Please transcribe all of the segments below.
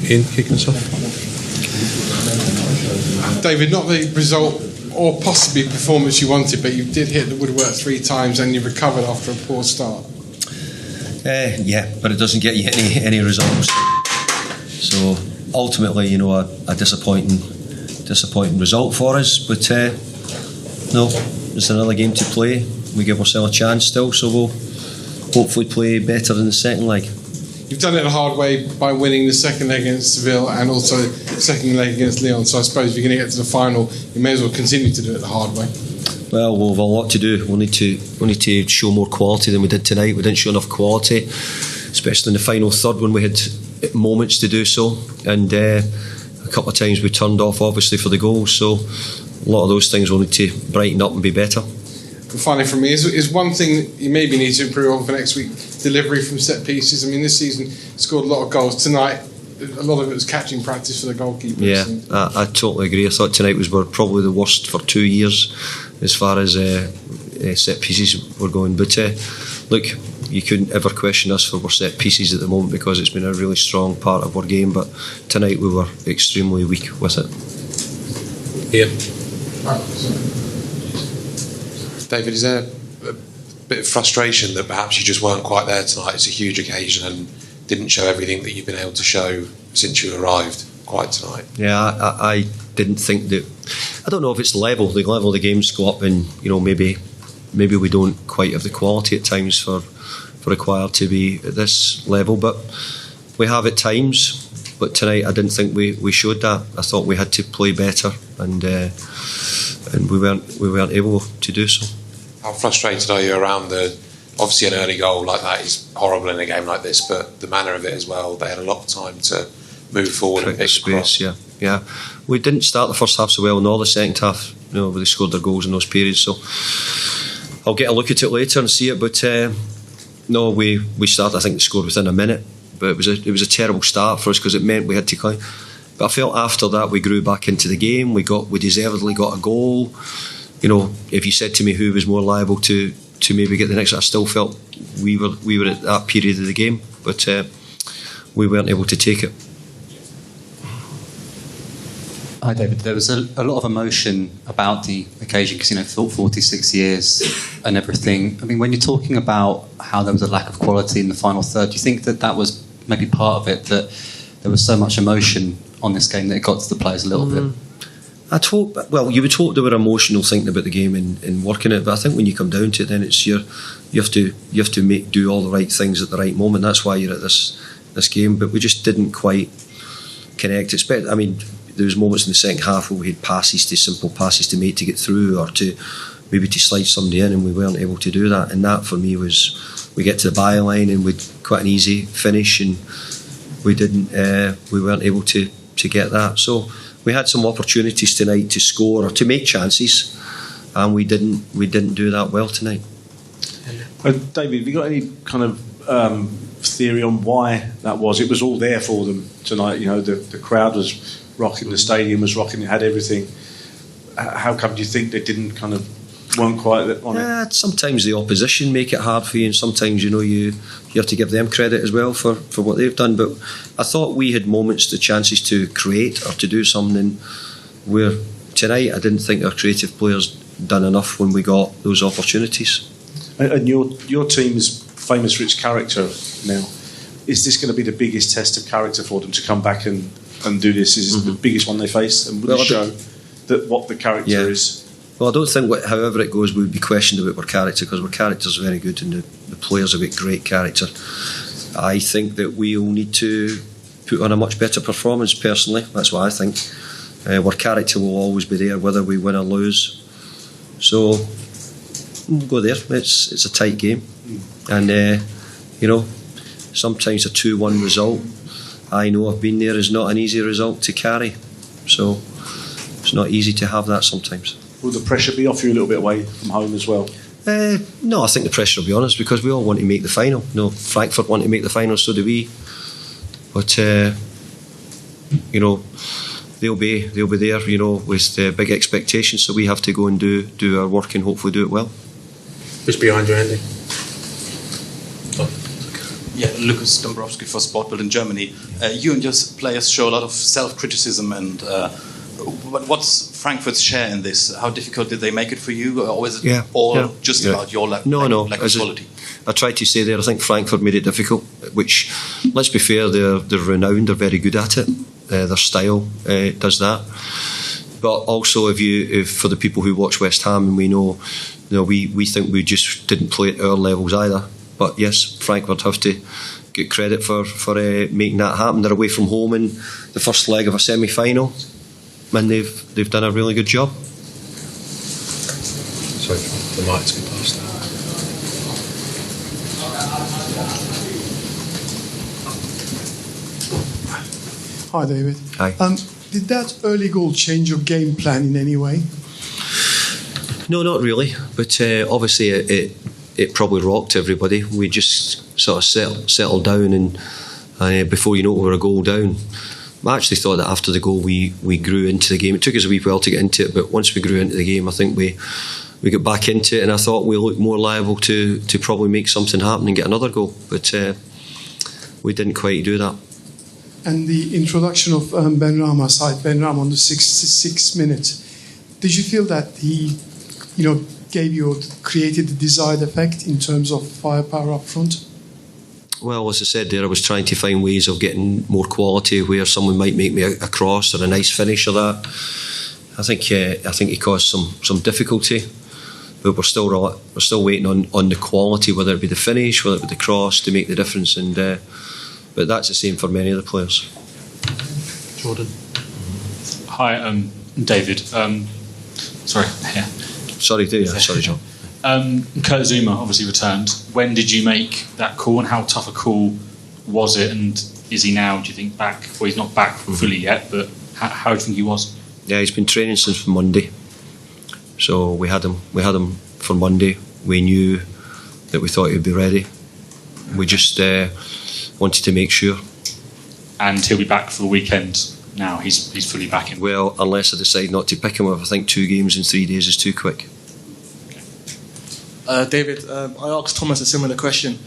Ian, kicking us off. David, not the result or possibly performance you wanted, but you did hit the woodwork 3 times and you recovered after a poor start. Yeah, but it doesn't get you any results. So ultimately, you know, a disappointing result for us. But no, it's another game to play. We give ourselves a chance still, so we'll hopefully play better in the second leg. You've done it the hard way by winning the second leg against Seville and also the second leg against Lyon. So I suppose if you're going to get to the final, you may as well continue to do it the hard way. Well, we've a lot to do. We'll need to show more quality than we did tonight. We didn't show enough quality, especially in the final third when we had moments to do so. And a couple of times we turned off, obviously, for the goals. So a lot of those things we'll need to brighten up and be better. And finally, from me, is one thing that you maybe need to improve on for next week: delivery from set pieces. I mean, this season scored a lot of goals. Tonight, a lot of it was catching practice for the goalkeeper. Yeah, I totally agree. I thought tonight was probably the worst for 2 years as far as set pieces were going. But look, you couldn't ever question us for our set pieces at the moment because it's been a really strong part of our game. But tonight we were extremely weak with it. Ian. David, is there a bit of frustration that perhaps you just weren't quite there tonight? It's a huge occasion and didn't show everything that you've been able to show since you arrived quite tonight. Yeah, I didn't think that. I don't know if it's the level of the games go up, and you know maybe we don't quite have the quality at times for required to be at this level, but we have at times. But tonight I didn't think we showed that. I thought we had to play better, and we weren't able to do so. How frustrated are you around obviously an early goal like that is horrible in a game like this, but the manner of it as well? They had a lot of time to move forward and pick space. Yeah. We didn't start the first half so well, nor the second half. You know, they scored their goals in those periods. So I'll get a look at it later and see it. But no, we started. I think they scored within a minute, but it was a terrible start for us because it meant we had to climb. But I felt after that we grew back into the game. We deservedly got a goal. You know, if you said to me who was more liable to maybe get the next, I still felt we were at that period of the game, but we weren't able to take it. Hi David, there was a lot of emotion about the occasion because, you know, 46 years and everything. I mean, when you're talking about how there was a lack of quality in the final third, do you think that was maybe part of it, that there was so much emotion on this game that it got to the players a little bit? You would hope they were emotional thinking about the game and working it, but I think when you come down to it, then it's you have to do all the right things at the right moment. That's why you're at this game. But we just didn't quite connect. I mean, there was moments in the second half where we had simple passes to make to get through, or to maybe to slide somebody in, and we weren't able to do that. And that for me was, we get to the byline and we'd quite an easy finish, and we weren't able to get that. So we had some opportunities tonight to score or to make chances, and we didn't do that well tonight. David, have you got any kind of theory on why that was? It was all there for them tonight. You know, the crowd was rocking, the stadium was rocking, it had everything. How come do you think they weren't quite on it? Sometimes the opposition make it hard for you, and sometimes you have to give them credit as well for what they've done. But I thought we had moments, the chances to create or to do something, where tonight I didn't think our creative players done enough when we got those opportunities. And your team is famous for its character now. Is this going to be the biggest test of character for them to come back and do this? Is this the biggest one they face, and will it show that what the character is? Well, I don't think however it goes we would be questioned about our character, because our character is very good and the players have got great character. I think that we'll need to put on a much better performance personally. That's what I think. Our character will always be there whether we win or lose. So we'll go there. It's a tight game, and sometimes a 2-1 result, I know I've been there, is not an easy result to carry. So it's not easy to have that sometimes. Will the pressure be off you a little bit away from home as well? No, I think the pressure will be on us because we all want to make the final. No, Frankfurt want to make the final, so do we. But they'll be there, with big expectations. So we have to go and do our work and hopefully do it well. Who's behind you, Andy? Yeah, Lucas Dombrowski for Sportbild in Germany. You and your players show a lot of self-criticism, and what's Frankfurt's share in this? How difficult did they make it for you, or is it just about your lack of quality? I tried to say there, I think Frankfurt made it difficult, which, let's be fair, they're renowned, they're very good at it. Their style does that. But also, if for the people who watch West Ham, and we know, we think we just didn't play at our levels either. But yes, Frankfurt have to get credit for making that happen. They're away from home in the first leg of a semi-final, and they've done a really good job. Sorry, the mic's been passed. Hi, David. Hi. Did that early goal change your game plan in any way? No, not really. But obviously, it probably rocked everybody. We just sort of settled down, and before you know it, we were a goal down. I actually thought that after the goal, we grew into the game. It took us a wee while to get into it, but once we grew into the game, I think we got back into it, and I thought we looked more liable to probably make something happen and get another goal. But we didn't quite do that. And the introduction of Benrahma on the 66th minute, did you feel that he, gave you or created the desired effect in terms of firepower up front? Well, as I said there, I was trying to find ways of getting more quality where someone might make me a cross or a nice finish or that. I think he caused some difficulty, but we're still waiting on the quality, whether it be the finish, whether it be the cross, to make the difference. And but that's the same for many of the players. Jordan. Hi, David. Sorry. Yeah. Sorry, John. Kurt Zouma obviously returned. When did you make that call, and how tough a call was it? And is he now, do you think, back? Well, he's not back fully yet, but how do you think he was? Yeah, he's been training since Monday. So we had him for Monday. We knew that we thought he'd be ready. We just wanted to make sure. And he'll be back for the weekend now. He's fully back in. Well, unless I decide not to pick him up. I think 2 games in 3 days is too quick. David, I asked Thomas a similar question.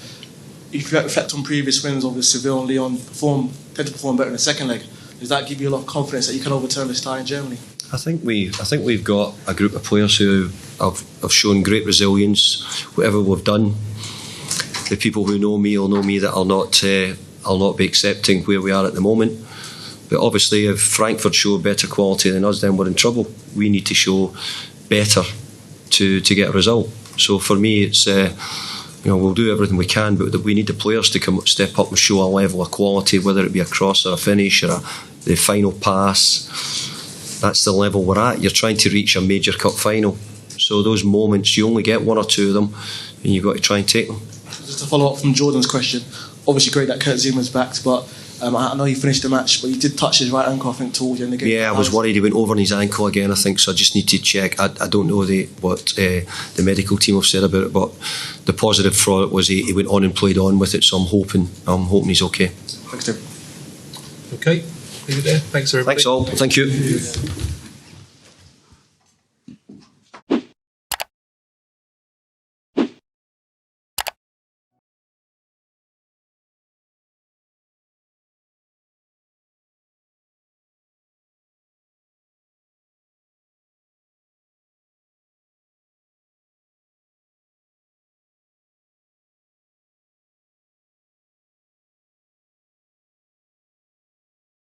If you reflect on previous wins of Seville and Lyon, tend to perform better in the second leg. Does that give you a lot of confidence that you can overturn this tie in Germany? I think we've got a group of players who have shown great resilience. Whatever we've done, the people who know me will know me that I'll not be accepting where we are at the moment. But obviously, if Frankfurt show better quality than us, then we're in trouble. We need to show better to get a result. So for me, it's we'll do everything we can, but we need the players to step up and show a level of quality, whether it be a cross or a finish or the final pass. That's the level we're at. You're trying to reach a major cup final, so those moments, you only get 1 or 2 of them, and you've got to try and take them. Just to follow up from Jordan's question, obviously great that Kurt Zouma's back, but I know he finished the match, but he did touch his right ankle, I think, towards the end of the game. Yeah, I was worried he went over on his ankle again, I think, so I just need to check. I don't know what the medical team have said about it, but the positive for it was he went on and played on with it, so I'm hoping he's okay. Thanks, David. Okay, leave it there. Thanks, everybody. Thanks all. Thank you.